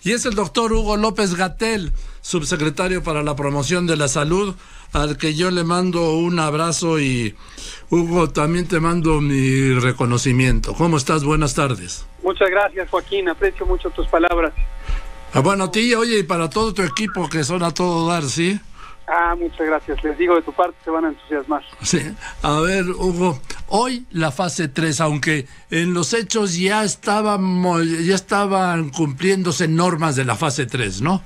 y es el doctor Hugo López-Gatell, subsecretario para la Promoción de la Salud, al que yo le mando un abrazo. Y Hugo, también te mando mi reconocimiento. ¿Cómo estás? Buenas tardes. Muchas gracias, Joaquín, aprecio mucho tus palabras. Bueno, a ti, oye, y para todo tu equipo, que son a todo dar, ¿sí? Muchas gracias, les digo, de tu parte se van a entusiasmar. Sí, a ver, Hugo, hoy la fase 3, aunque en los hechos ya estaban cumpliéndose normas de la fase 3, ¿no?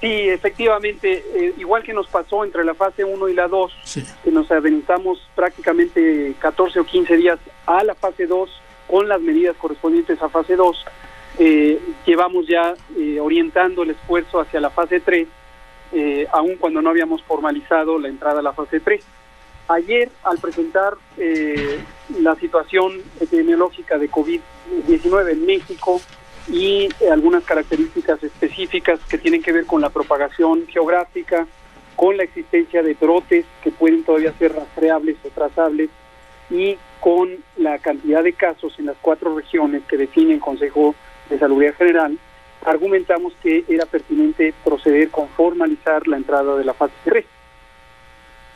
Sí, efectivamente, igual que nos pasó entre la fase 1 y la 2, sí, que nos adelantamos prácticamente 14 o 15 días a la fase 2 con las medidas correspondientes a fase 2, llevamos ya orientando el esfuerzo hacia la fase 3, aun cuando no habíamos formalizado la entrada a la fase 3. Ayer, al presentar la situación epidemiológica de COVID-19 en México y algunas características específicas que tienen que ver con la propagación geográfica, con la existencia de brotes que pueden todavía ser rastreables o trazables, y con la cantidad de casos en las 4 regiones que define el Consejo de Salubridad General, argumentamos que era pertinente proceder con formalizar la entrada de la fase 3.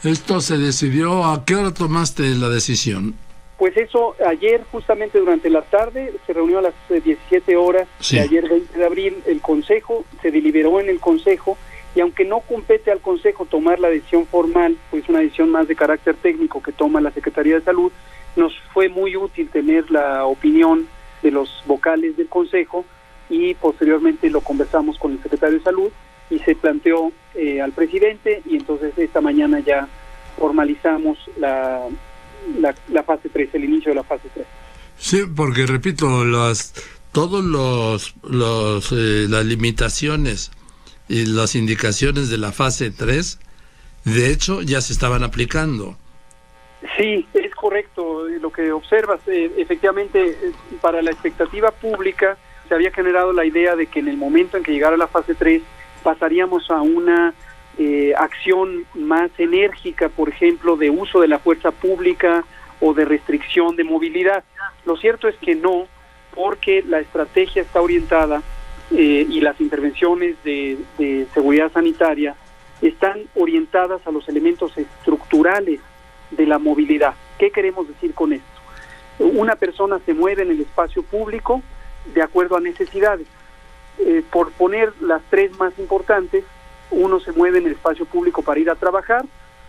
¿Esto se decidió? ¿A qué hora tomaste la decisión? Pues eso, ayer justamente durante la tarde, se reunió a las 17 horas, sí, de ayer 20 de abril, el Consejo, se deliberó en el Consejo, y aunque no compete al Consejo tomar la decisión formal, pues una decisión más de carácter técnico que toma la Secretaría de Salud, nos fue muy útil tener la opinión de los vocales del Consejo, y posteriormente lo conversamos con el secretario de Salud y se planteó al presidente, y entonces esta mañana ya formalizamos la fase 3, el inicio de la fase 3. Sí, porque repito, las limitaciones y las indicaciones de la fase 3, de hecho, ya se estaban aplicando. Sí, es correcto lo que observas. Efectivamente, para la expectativa pública se había generado la idea de que en el momento en que llegara la fase 3 pasaríamos a una acción más enérgica, por ejemplo, de uso de la fuerza pública o de restricción de movilidad. Lo cierto es que no, porque la estrategia está orientada y las intervenciones de seguridad sanitaria están orientadas a los elementos estructurales de la movilidad. ¿Qué queremos decir con esto? Una persona se mueve en el espacio público de acuerdo a necesidades. Por poner las 3 más importantes, uno se mueve en el espacio público para ir a trabajar,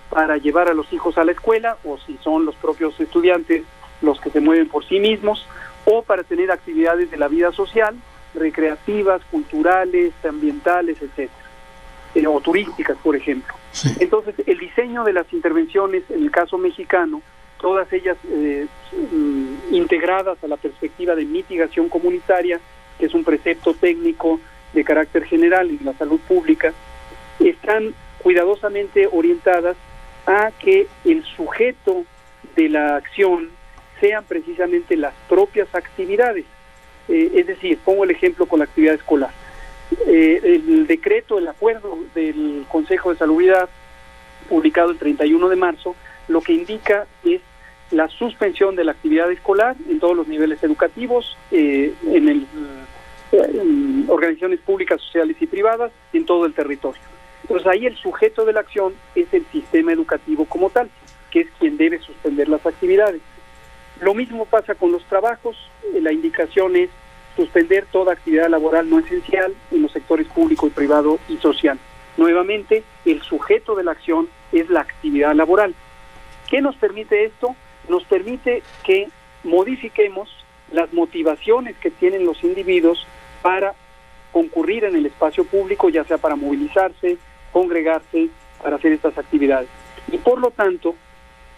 para llevar a los hijos a la escuela, o si son los propios estudiantes los que se mueven por sí mismos, o para tener actividades de la vida social, recreativas, culturales, ambientales, etcétera, o turísticas, por ejemplo. Sí. Entonces, el diseño de las intervenciones, en el caso mexicano, todas ellas integradas a la perspectiva de mitigación comunitaria, que es un precepto técnico de carácter general en la salud pública, están cuidadosamente orientadas a que el sujeto de la acción sean precisamente las propias actividades. Es decir, pongo el ejemplo con la actividad escolar. El decreto, el acuerdo del Consejo de Salubridad, publicado el 31 de marzo, lo que indica es la suspensión de la actividad escolar en todos los niveles educativos, en organizaciones públicas, sociales y privadas, en todo el territorio. Entonces ahí el sujeto de la acción es el sistema educativo como tal, que es quien debe suspender las actividades. Lo mismo pasa con los trabajos. La indicación es suspender toda actividad laboral no esencial en los sectores público y privado y social. Nuevamente, el sujeto de la acción es la actividad laboral. ¿Qué nos permite esto? Nos permite que modifiquemos las motivaciones que tienen los individuos para concurrir en el espacio público, ya sea para movilizarse, congregarse, para hacer estas actividades. Y por lo tanto,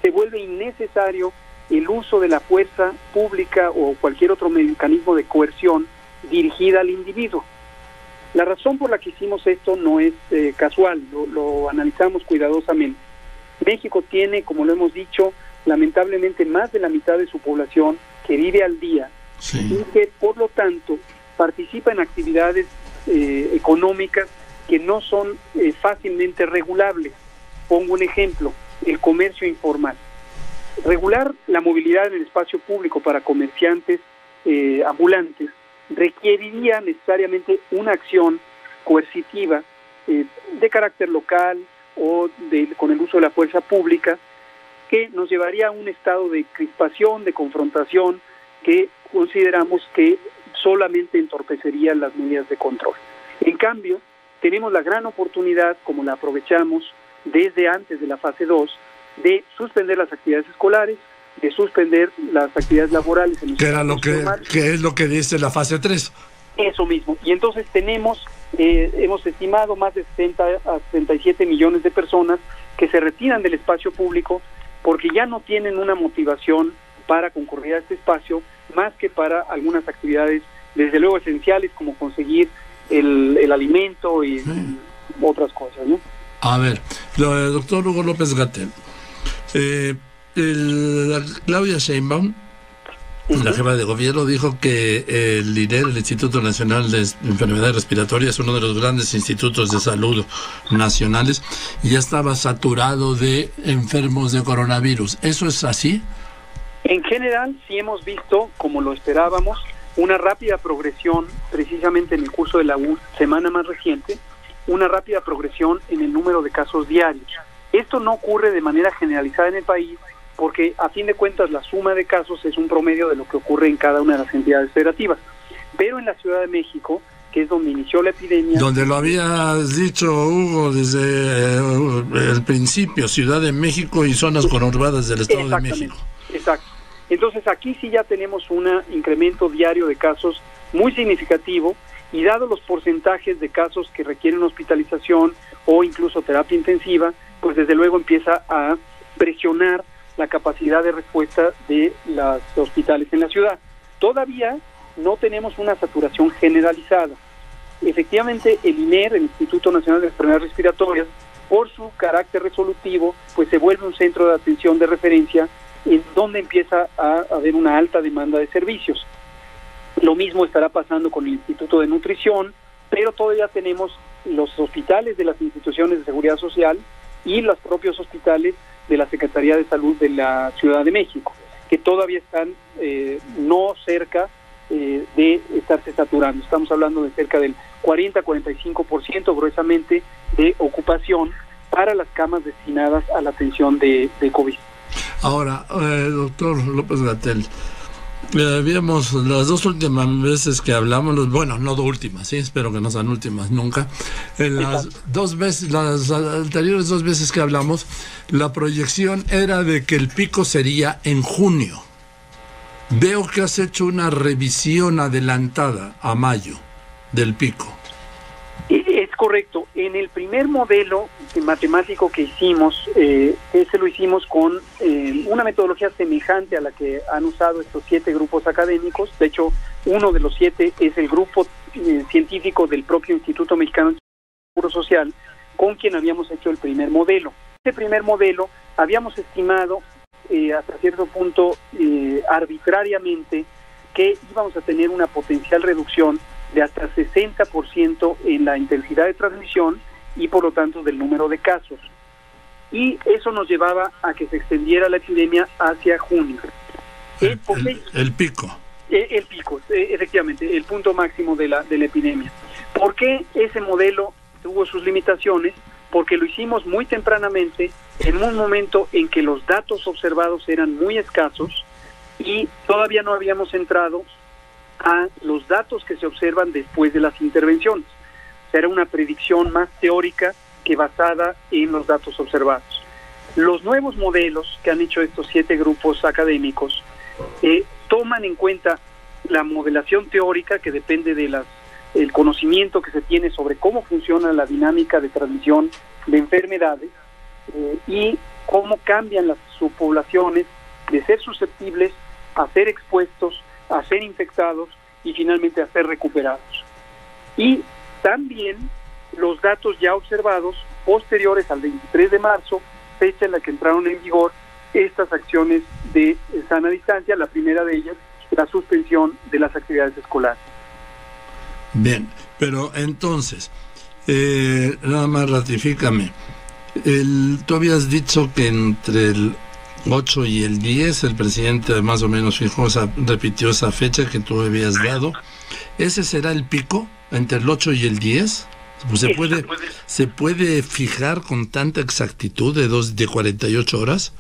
se vuelve innecesario el uso de la fuerza pública o cualquier otro mecanismo de coerción dirigida al individuo. La razón por la que hicimos esto no es casual, lo analizamos cuidadosamente. México tiene, como lo hemos dicho, lamentablemente más de la mitad de su población que vive al día, sí, y que por lo tanto participa en actividades económicas que no son fácilmente regulables. Pongo un ejemplo, el comercio informal. Regular la movilidad en el espacio público para comerciantes ambulantes requeriría necesariamente una acción coercitiva de carácter local o con el uso de la fuerza pública, que nos llevaría a un estado de crispación, de confrontación, que consideramos que solamente entorpecería las medidas de control. En cambio, tenemos la gran oportunidad, como la aprovechamos desde antes de la fase 2, de suspender las actividades escolares, de suspender las actividades laborales. ¿Qué es lo que dice la fase 3? Eso mismo. Y entonces hemos estimado más de 60 a 67 millones de personas que se retiran del espacio público porque ya no tienen una motivación para concurrir a este espacio, más que para algunas actividades, desde luego esenciales, como conseguir el alimento y otras cosas, ¿no? A ver, doctor Hugo López-Gatell, Claudia Sheinbaum, la jefa de gobierno, dijo que el INER, el Instituto Nacional de Enfermedades Respiratorias, es uno de los grandes institutos de salud nacionales, y ya estaba saturado de enfermos de coronavirus. ¿Eso es así? En general, sí hemos visto, como lo esperábamos, una rápida progresión, precisamente en el curso de la semana más reciente, una rápida progresión en el número de casos diarios. Esto no ocurre de manera generalizada en el país, porque a fin de cuentas la suma de casos es un promedio de lo que ocurre en cada una de las entidades federativas. Pero en la Ciudad de México, que es donde inició la epidemia... Donde lo habías dicho, Hugo, desde el principio, Ciudad de México y zonas conurbadas del Estado de México. Exacto. Entonces aquí sí ya tenemos un incremento diario de casos muy significativo, y dado los porcentajes de casos que requieren hospitalización o incluso terapia intensiva, pues desde luego empieza a presionar la capacidad de respuesta de los hospitales en la ciudad. Todavía no tenemos una saturación generalizada. Efectivamente, el INER, el Instituto Nacional de Enfermedades Respiratorias, por su carácter resolutivo, pues se vuelve un centro de atención de referencia en donde empieza a haber una alta demanda de servicios. Lo mismo estará pasando con el Instituto de Nutrición, pero todavía tenemos los hospitales de las instituciones de seguridad social y los propios hospitales de la Secretaría de Salud de la Ciudad de México, que todavía están no cerca de estarse saturando. Estamos hablando de cerca del 40-45% gruesamente de ocupación para las camas destinadas a la atención de COVID. Ahora, doctor López-Gatell, habíamos las dos últimas veces que hablamos, bueno, no últimas, sí, espero que no sean últimas nunca. En las anteriores dos veces que hablamos, la proyección era de que el pico sería en junio. Veo que has hecho una revisión adelantada a mayo del pico. Es correcto. En el primer modelo matemático que hicimos, ese lo hicimos con una metodología semejante a la que han usado estos 7 grupos académicos. De hecho, uno de los 7 es el grupo científico del propio Instituto Mexicano de Seguro Social, con quien habíamos hecho el primer modelo. Este primer modelo habíamos estimado hasta cierto punto arbitrariamente que íbamos a tener una potencial reducción de hasta 60% en la intensidad de transmisión y por lo tanto del número de casos. Y eso nos llevaba a que se extendiera la epidemia hacia junio. El pico. El pico, efectivamente, el punto máximo de la epidemia. ¿Por qué ese modelo tuvo sus limitaciones? Porque lo hicimos muy tempranamente, en un momento en que los datos observados eran muy escasos y todavía no habíamos entrado a los datos que se observan después de las intervenciones. O sea, era una predicción más teórica que basada en los datos observados. Los nuevos modelos que han hecho estos 7 grupos académicos toman en cuenta la modelación teórica, que depende de el conocimiento que se tiene sobre cómo funciona la dinámica de transmisión de enfermedades y cómo cambian las subpoblaciones de ser susceptibles a ser expuestos, a ser infectados y finalmente a ser recuperados. Y también los datos ya observados posteriores al 23 de marzo, fecha en la que entraron en vigor estas acciones de sana distancia, la primera de ellas, la suspensión de las actividades escolares. Bien, pero entonces, nada más ratifícame, tú habías dicho que entre 8 y el 10, el presidente más o menos repitió esa fecha que tú habías dado. ¿Ese será el pico entre el 8 y el 10? Pues ¿Se puede fijar con tanta exactitud de 48 horas?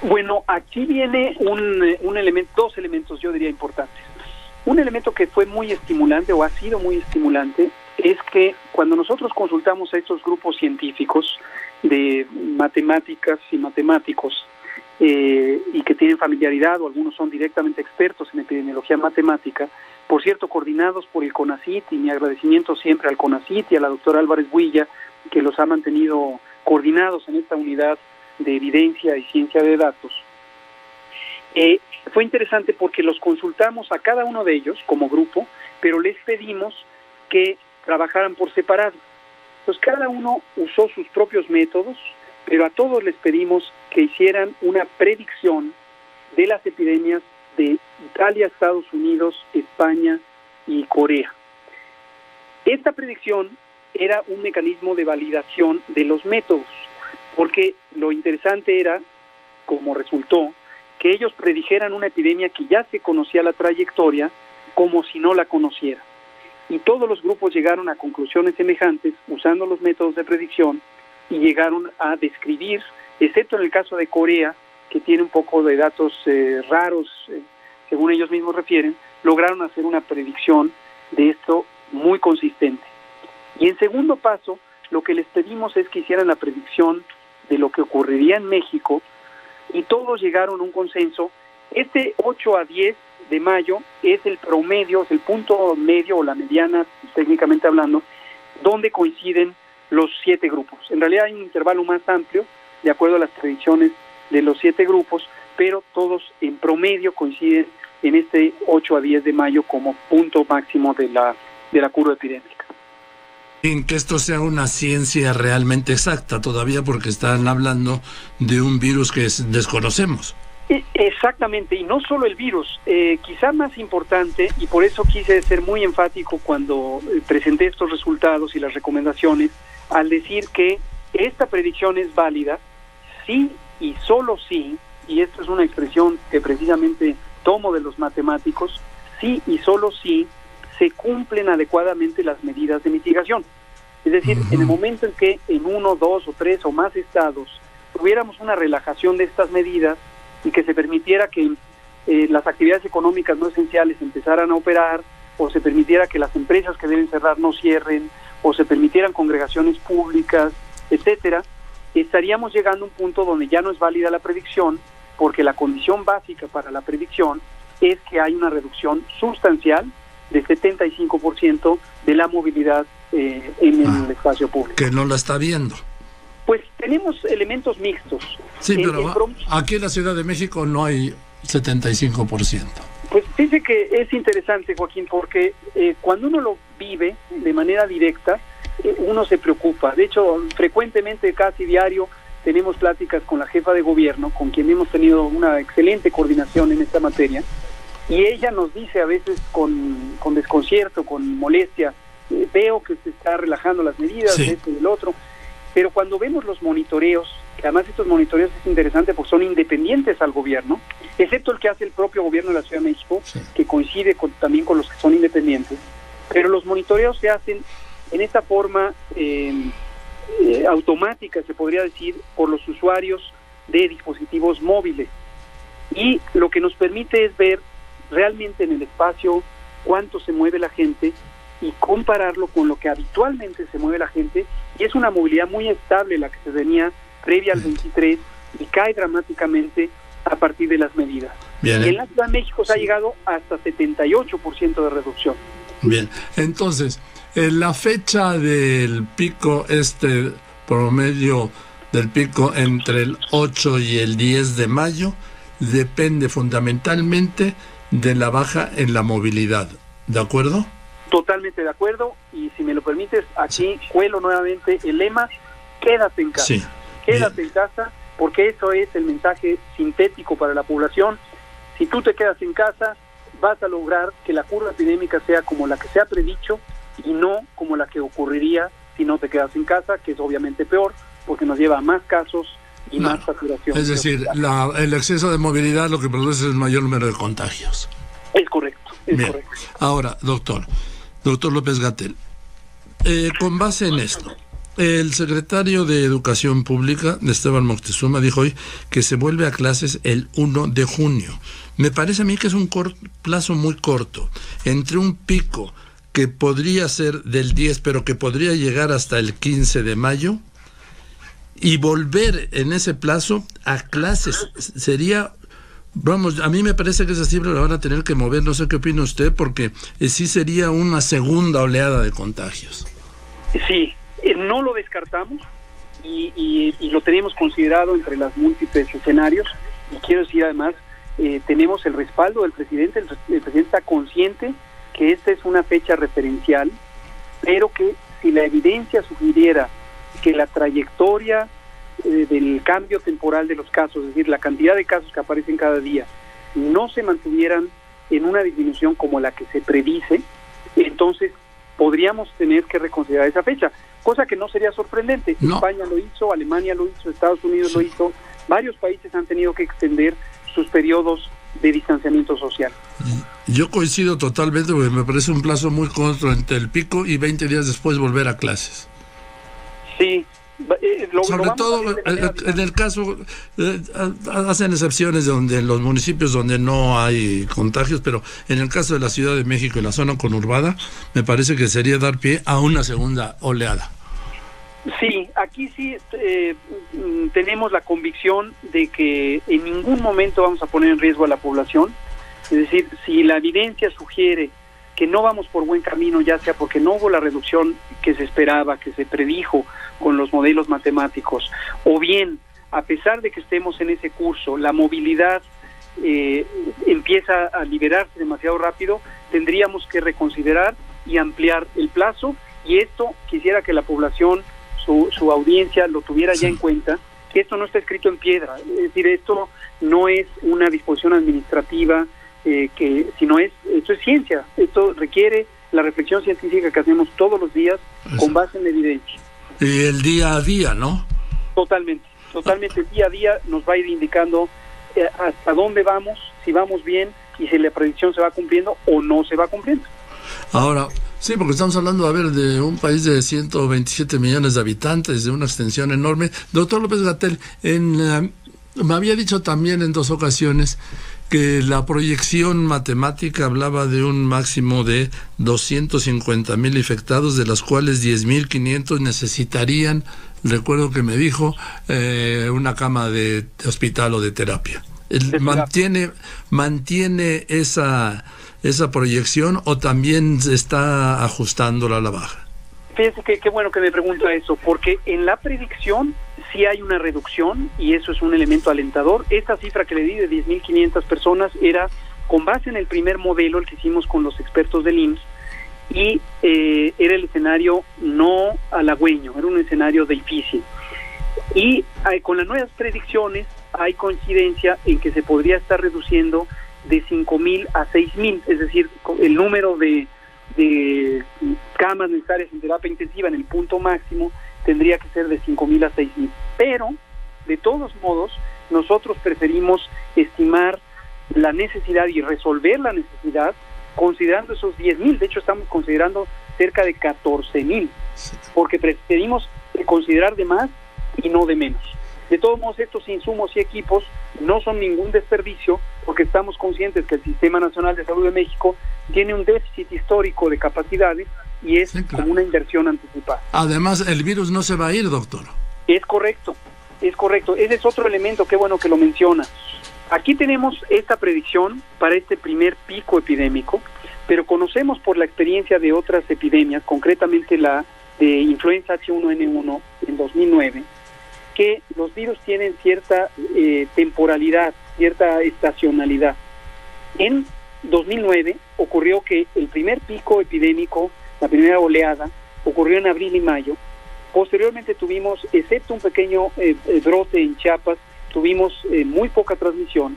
Bueno, aquí viene un elemento, dos elementos yo diría importantes. Un elemento que fue muy estimulante o ha sido muy estimulante es que cuando nosotros consultamos a estos grupos científicos de matemáticas y matemáticos y que tienen familiaridad o algunos son directamente expertos en epidemiología matemática, por cierto, coordinados por el CONACYT, y mi agradecimiento siempre al CONACYT y a la doctora Álvarez Builla, que los ha mantenido coordinados en esta unidad de evidencia y ciencia de datos. Fue interesante porque los consultamos a cada uno de ellos como grupo, pero les pedimos que trabajaran por separado. Entonces cada uno usó sus propios métodos, pero a todos les pedimos que hicieran una predicción de las epidemias de Italia, Estados Unidos, España y Corea. Esta predicción era un mecanismo de validación de los métodos, porque lo interesante era, como resultó, que ellos predijeran una epidemia que ya se conocía la trayectoria, como si no la conociera. Y todos los grupos llegaron a conclusiones semejantes usando los métodos de predicción y llegaron a describir, excepto en el caso de Corea, que tiene un poco de datos raros, según ellos mismos refieren, lograron hacer una predicción de esto muy consistente. Y en segundo paso, lo que les pedimos es que hicieran la predicción de lo que ocurriría en México, y todos llegaron a un consenso. Este 8 a 10 de mayo es el promedio, es el punto medio o la mediana, técnicamente hablando, donde coinciden los 7 grupos. En realidad hay un intervalo más amplio, de acuerdo a las predicciones de los 7 grupos, pero todos en promedio coinciden en este 8 a 10 de mayo como punto máximo de la curva epidémica. Sin que esto sea una ciencia realmente exacta todavía, porque están hablando de un virus que desconocemos. Exactamente, y no solo el virus, quizá más importante, y por eso quise ser muy enfático cuando presenté estos resultados y las recomendaciones, al decir que esta predicción es válida, sí y solo sí, y esto es una expresión que precisamente tomo de los matemáticos, sí y solo sí se cumplen adecuadamente las medidas de mitigación. Es decir, en el momento en que en 1, 2 o 3 o más estados tuviéramos una relajación de estas medidas y que se permitiera que las actividades económicas no esenciales empezaran a operar, o se permitiera que las empresas que deben cerrar no cierren, o se permitieran congregaciones públicas, etcétera, estaríamos llegando a un punto donde ya no es válida la predicción, porque la condición básica para la predicción es que hay una reducción sustancial de 75% de la movilidad en el espacio público. Que no la está viendo. Pues tenemos elementos mixtos. Sí, pero aquí en la Ciudad de México no hay 75%. Pues dice que es interesante, Joaquín, porque cuando uno lo vive de manera directa, uno se preocupa. De hecho, frecuentemente, casi diario, tenemos pláticas con la jefa de gobierno, con quien hemos tenido una excelente coordinación en esta materia, y ella nos dice a veces con desconcierto, con molestia, veo que se está relajando las medidas, sí, esto y el otro, pero cuando vemos los monitoreos, que además estos monitoreos es interesante porque son independientes al gobierno, excepto el que hace el propio gobierno de la Ciudad de México, sí, que coincide también con los que son independientes, pero los monitoreos se hacen en esta forma automática, se podría decir, por los usuarios de dispositivos móviles, y lo que nos permite es ver realmente en el espacio cuánto se mueve la gente y compararlo con lo que habitualmente se mueve la gente, y es una movilidad muy estable la que se tenía previa al 23 y cae dramáticamente a partir de las medidas. Bien, y en la Ciudad de México se ha llegado hasta 78% de reducción. Bien, entonces, la fecha del pico, promedio del pico entre el 8 y el 10 de mayo, depende fundamentalmente de la baja en la movilidad, ¿de acuerdo? Totalmente de acuerdo, y si me lo permites, aquí cuelo nuevamente el lema, quédate en casa. Sí. Quédate en casa, porque eso es el mensaje sintético para la población. Si tú te quedas en casa, vas a lograr que la curva epidémica sea como la que se ha predicho y no como la que ocurriría si no te quedas en casa, que es obviamente peor, porque nos lleva a más casos y más saturación. Es decir, el exceso de movilidad lo que produce es el mayor número de contagios. Es correcto, es Bien. correcto. Ahora, doctor López-Gatell, con base en esto, el secretario de Educación Pública, Esteban Moctezuma, dijo hoy que se vuelve a clases el 1 de junio. Me parece a mí que es un plazo muy corto, entre un pico que podría ser del 10, pero que podría llegar hasta el 15 de mayo, y volver en ese plazo a clases. Sería, vamos, a mí me parece que esa cifra la van a tener que mover, no sé qué opina usted, porque sí sería una segunda oleada de contagios. Sí, no lo descartamos y lo tenemos considerado entre los múltiples escenarios, y quiero decir además, tenemos el respaldo del presidente. El presidente está consciente que esta es una fecha referencial, pero que si la evidencia sugiriera que la trayectoria del cambio temporal de los casos, es decir, la cantidad de casos que aparecen cada día, no se mantuvieran en una disminución como la que se predice, entonces podríamos tener que reconsiderar esa fecha, cosa que no sería sorprendente. No. España lo hizo, Alemania lo hizo, Estados Unidos lo hizo, varios países han tenido que extender sus periodos de distanciamiento social. Yo coincido totalmente, porque me parece un plazo muy corto entre el pico y 20 días después volver a clases. Sí. Sobre todo en el caso, hacen excepciones donde en los municipios donde no hay contagios, pero en el caso de la Ciudad de México y la zona conurbada, me parece que sería dar pie a una segunda oleada. Sí, aquí sí tenemos la convicción de que en ningún momento vamos a poner en riesgo a la población. Es decir, si la evidencia sugiere que no vamos por buen camino, ya sea porque no hubo la reducción que se esperaba, que se predijo con los modelos matemáticos, o bien, a pesar de que estemos en ese curso, la movilidad empieza a liberarse demasiado rápido, tendríamos que reconsiderar y ampliar el plazo, y esto quisiera que la población, su audiencia, lo tuviera ya en cuenta, que esto no está escrito en piedra. Es decir, esto no es una disposición administrativa, sino esto es ciencia. Esto requiere la reflexión científica que hacemos todos los días con base en la evidencia. Y el día a día, ¿no? Totalmente. El día a día nos va a ir indicando hasta dónde vamos, si vamos bien y si la predicción se va cumpliendo o no se va cumpliendo. Ahora, sí, porque estamos hablando, a ver, de un país de 127 millones de habitantes, de una extensión enorme. Doctor López-Gatell, me había dicho también en 2 ocasiones que la proyección matemática hablaba de un máximo de 250,000 infectados, de los cuales 10,500 necesitarían, recuerdo que me dijo, una cama de hospital o de terapia. ¿Mantiene esa proyección o también se está ajustándola a la baja? Fíjense que qué bueno que me pregunta eso, porque en la predicción sí hay una reducción y eso es un elemento alentador. Esta cifra que le di de 10,500 personas era con base en el primer modelo, el que hicimos con los expertos del IMSS, y era el escenario no halagüeño, era un escenario difícil. Y con las nuevas predicciones hay coincidencia en que se podría estar reduciendo de 5,000 a 6,000, es decir, el número de camas necesarias en terapia intensiva en el punto máximo tendría que ser de 5,000 a 6,000. Pero, de todos modos, nosotros preferimos estimar la necesidad y resolver la necesidad considerando esos 10,000. De hecho, estamos considerando cerca de 14,000, porque preferimos considerar de más y no de menos. De todos modos, estos insumos y equipos no son ningún desperdicio, porque estamos conscientes que el Sistema Nacional de Salud de México tiene un déficit histórico de capacidades y es como una inversión anticipada. Además, el virus no se va a ir, doctor. Es correcto. Ese es otro elemento, qué bueno que lo menciona. Aquí tenemos esta predicción para este primer pico epidémico, pero conocemos por la experiencia de otras epidemias, concretamente la de influenza H1N1 en 2009, que los virus tienen cierta temporalidad, cierta estacionalidad. En 2009 ocurrió que el primer pico epidémico, la primera oleada, ocurrió en abril y mayo. Posteriormente tuvimos, excepto un pequeño brote en Chiapas, tuvimos muy poca transmisión,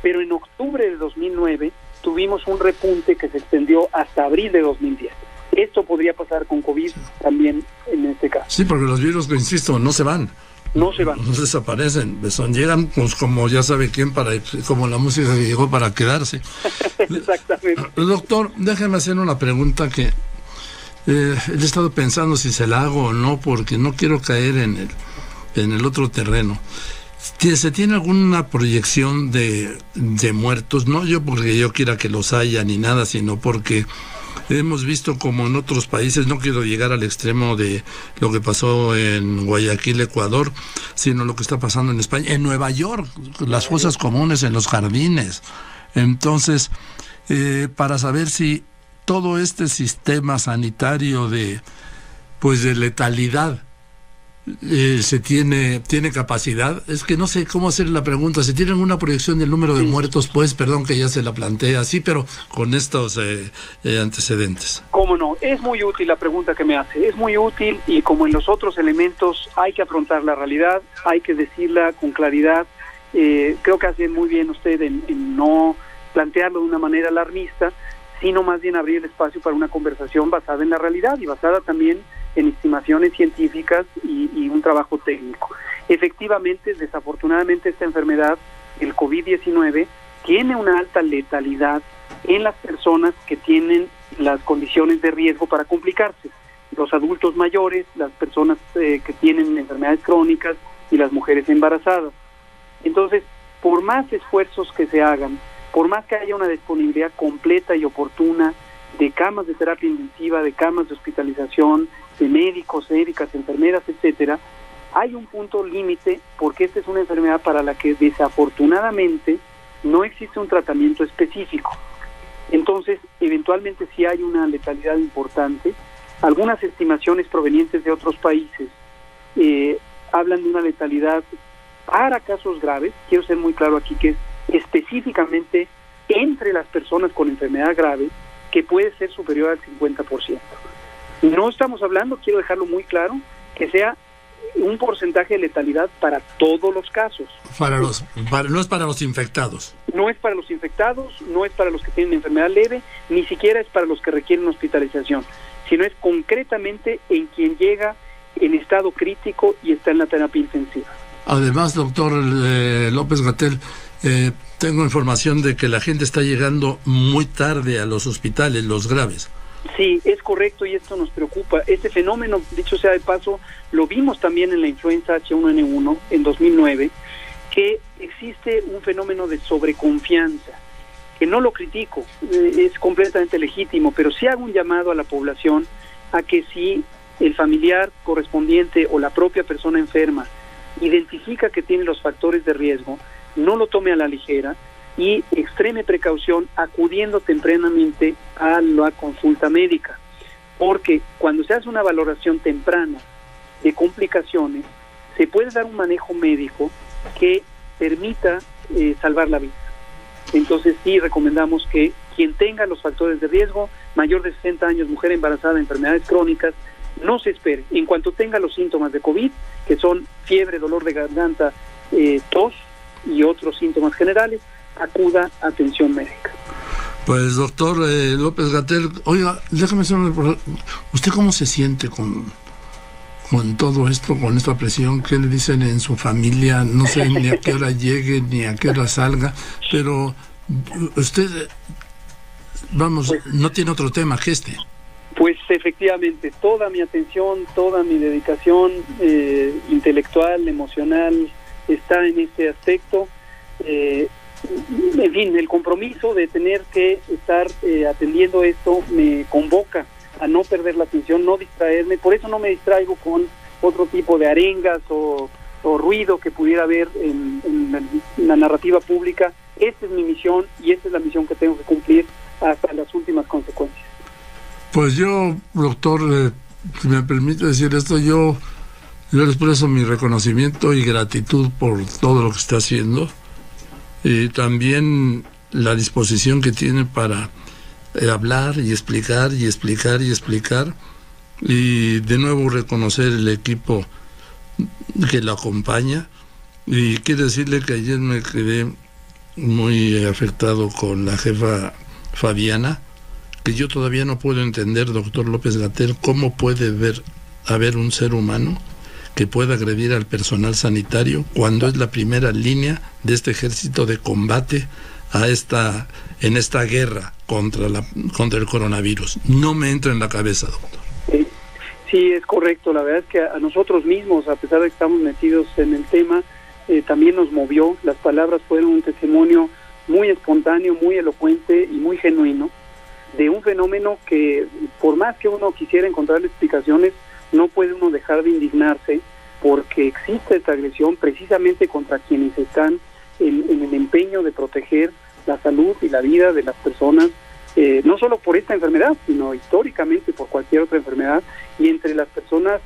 pero en octubre de 2009 tuvimos un repunte que se extendió hasta abril de 2010. Esto podría pasar con COVID también en este caso. Sí, porque los virus, insisto, no se van. no se van. No desaparecen, llegan pues, como ya sabe quién, como la música que llegó para quedarse. Exactamente. Doctor, déjeme hacer una pregunta que he estado pensando si se la hago o no, porque no quiero caer en el otro terreno. ¿Se tiene alguna proyección de muertos? No yo porque yo quiera que los haya ni nada, sino porque hemos visto como en otros países, no quiero llegar al extremo de lo que pasó en Guayaquil, Ecuador, sino lo que está pasando en España, en Nueva York, las fosas comunes en los jardines. Entonces, para saber si todo este sistema sanitario de letalidad se tiene capacidad, es que no sé cómo hacer la pregunta. ¿Se tiene una proyección del número de muertos? Pues perdón que ya se la planteé así, pero con estos antecedentes. Cómo no, es muy útil la pregunta que me hace, es muy útil, y como en los otros elementos hay que afrontar la realidad, hay que decirla con claridad. Creo que hace muy bien usted en no plantearlo de una manera alarmista, sino más bien abrir el espacio para una conversación basada en la realidad y basada también en estimaciones científicas y un trabajo técnico. Efectivamente, desafortunadamente, esta enfermedad, el COVID-19, tiene una alta letalidad en las personas que tienen las condiciones de riesgo para complicarse. Los adultos mayores, las personas que tienen enfermedades crónicas y las mujeres embarazadas. Entonces, por más esfuerzos que se hagan, por más que haya una disponibilidad completa y oportuna de camas de terapia intensiva, de camas de hospitalización, de médicos, médicas, enfermeras, etcétera, hay un punto límite, porque esta es una enfermedad para la que desafortunadamente no existe un tratamiento específico. Entonces, eventualmente sí hay una letalidad importante. Algunas estimaciones provenientes de otros países hablan de una letalidad para casos graves. Quiero ser muy claro aquí que es específicamente entre las personas con enfermedad grave, que puede ser superior al 50%. No estamos hablando, quiero dejarlo muy claro, que sea un porcentaje de letalidad para todos los casos. No es para los infectados. No es para los infectados, no es para los que tienen enfermedad leve, ni siquiera es para los que requieren hospitalización, sino es concretamente en quien llega en estado crítico y está en la terapia intensiva. Además, doctor López-Gatell, tengo información de que la gente está llegando muy tarde a los hospitales, los graves. Sí, es correcto, y esto nos preocupa. Este fenómeno, dicho sea de paso, lo vimos también en la influenza H1N1 en 2009, que existe un fenómeno de sobreconfianza, que no lo critico, es completamente legítimo, pero sí hago un llamado a la población a que si el familiar correspondiente o la propia persona enferma identifica que tiene los factores de riesgo, no lo tome a la ligera y extreme precaución acudiendo tempranamente a la consulta médica, porque cuando se hace una valoración temprana de complicaciones, se puede dar un manejo médico que permita salvar la vida. Entonces sí recomendamos que quien tenga los factores de riesgo, mayor de 60 años, mujer embarazada, enfermedades crónicas, no se espere. En cuanto tenga los síntomas de COVID, que son fiebre, dolor de garganta, tos y otros síntomas generales, acuda a atención médica. Pues doctor López-Gatell, oiga, déjame hacer una pregunta. ¿Usted cómo se siente con todo esto, con esta presión? ¿Qué le dicen en su familia? No sé ni a qué hora llegue, ni a qué hora salga, pero usted, vamos, no tiene otro tema que este. Pues efectivamente, toda mi atención, toda mi dedicación intelectual, emocional, está en este aspecto. En fin, el compromiso de tener que estar atendiendo esto me convoca a no perder la atención, no distraerme. Por eso no me distraigo con otro tipo de arengas o ruido que pudiera haber en la narrativa pública. Esta es mi misión y esta es la misión que tengo que cumplir hasta las últimas consecuencias. Pues yo, doctor, si me permite decir esto, yo le expreso mi reconocimiento y gratitud por todo lo que está haciendo, y también la disposición que tiene para hablar y explicar y explicar y explicar, y de nuevo reconocer el equipo que lo acompaña. Y quiero decirle que ayer me quedé muy afectado con la jefa Fabiana, que yo todavía no puedo entender, doctor López-Gatell, cómo puede haber un ser humano que pueda agredir al personal sanitario cuando es la primera línea de este ejército de combate en esta guerra contra el coronavirus. No me entra en la cabeza, doctor. Sí, es correcto. La verdad es que a nosotros mismos, a pesar de que estamos metidos en el tema, también nos movió. Las palabras fueron un testimonio muy espontáneo, muy elocuente y muy genuino de un fenómeno que, por más que uno quisiera encontrarle explicaciones, no puede uno dejar de indignarse, porque existe esta agresión precisamente contra quienes están en el empeño de proteger la salud y la vida de las personas, no solo por esta enfermedad, sino históricamente por cualquier otra enfermedad, y entre las personas,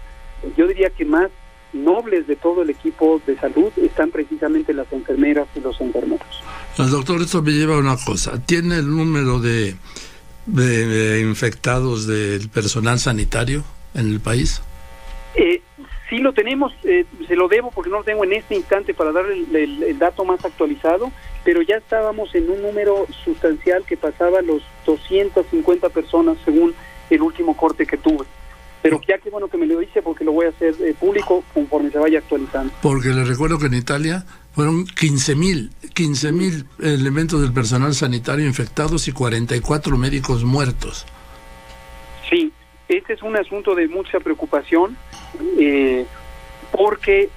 yo diría que más nobles de todo el equipo de salud están precisamente las enfermeras y los enfermeros. Doctor, esto me lleva a una cosa. ¿Tiene el número de infectados del personal sanitario en el país? Sí lo tenemos, se lo debo porque no lo tengo en este instante para darle el dato más actualizado, pero ya estábamos en un número sustancial que pasaba los 250 personas según el último corte que tuve. Pero ya qué bueno que me lo dice, porque lo voy a hacer público conforme se vaya actualizando. Porque les recuerdo que en Italia fueron 15,000 elementos del personal sanitario infectados y 44 médicos muertos. Sí, este es un asunto de mucha preocupación, porque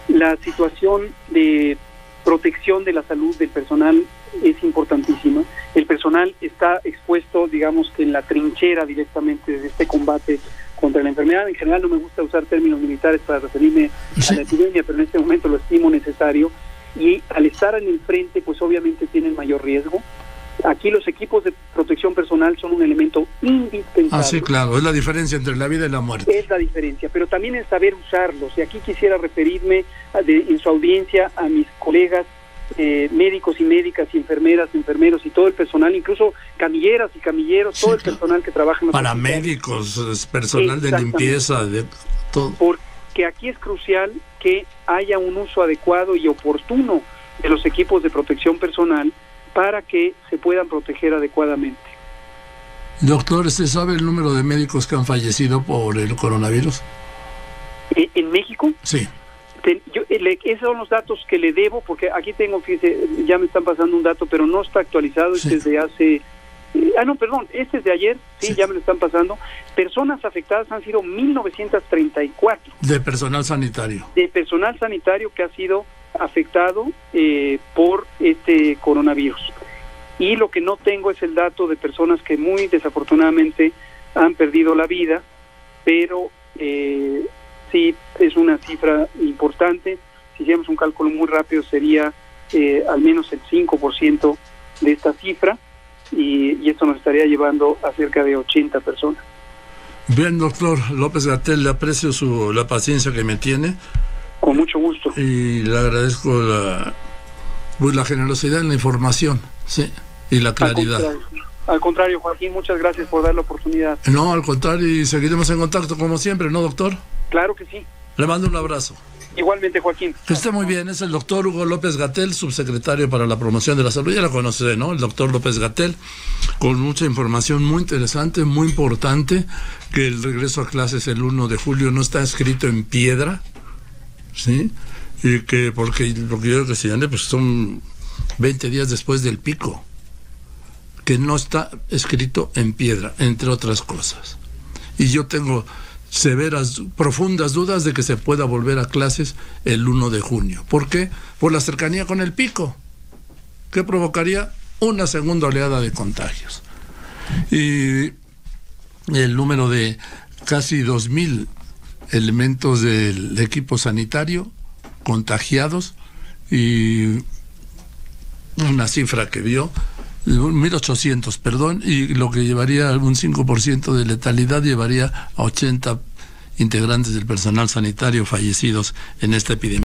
la situación de protección de la salud del personal es importantísima. El personal está expuesto, digamos que en la trinchera directamente de este combate contra la enfermedad. En general no me gusta usar términos militares para referirme a la epidemia, pero en este momento lo estimo necesario, y al estar en el frente, pues obviamente tienen mayor riesgo. Aquí los equipos de protección personal son un elemento indispensable. Ah, sí, claro, es la diferencia entre la vida y la muerte. Es la diferencia, pero también el saber usarlos. Y aquí quisiera referirme en su audiencia a mis colegas médicos y médicas y enfermeras, enfermeros y todo el personal, incluso camilleras y camilleros, sí, todo el personal que trabaja en los paramédicos, personal de limpieza, de todo. Porque aquí es crucial que haya un uso adecuado y oportuno de los equipos de protección personal para que se puedan proteger adecuadamente. Doctor, ¿usted sabe el número de médicos que han fallecido por el coronavirus? ¿En México? Sí. Esos son los datos que le debo, porque aquí tengo, fíjese, ya me están pasando un dato, pero no está actualizado, este es de hace... este es de ayer, sí, ya me lo están pasando. Personas afectadas han sido 1,934. De personal sanitario. De personal sanitario que ha sido afectado por este coronavirus. Y lo que no tengo es el dato de personas que muy desafortunadamente han perdido la vida, pero sí es una cifra importante. Si hiciéramos un cálculo muy rápido sería al menos el 5% de esta cifra, y esto nos estaría llevando a cerca de 80 personas. Bien, doctor López-Gatell, le aprecio la paciencia que me tiene. Con mucho gusto. Y le agradezco la generosidad en la información, sí, y la claridad. Al contrario, Joaquín, muchas gracias por dar la oportunidad. No, al contrario, y seguiremos en contacto como siempre, ¿no, doctor? Claro que sí. Le mando un abrazo. Igualmente, Joaquín. Que esté muy bien. Es el doctor Hugo López-Gatell, subsecretario para la promoción de la salud. Ya lo conoce, ¿no? El doctor López-Gatell, con mucha información muy interesante, muy importante, que el regreso a clases el 1 de julio no está escrito en piedra, ¿sí? Y que porque yo que señalé, pues son 20 días después del pico, que no está escrito en piedra, entre otras cosas. Y yo tengo severas, profundas dudas de que se pueda volver a clases el 1 de junio. ¿Por qué? Por la cercanía con el pico, que provocaría una segunda oleada de contagios. Y el número de casi 2,000 elementos del equipo sanitario contagiados, y una cifra que vio 1,800, perdón, y lo que llevaría un 5% de letalidad llevaría a 80 integrantes del personal sanitario fallecidos en esta epidemia.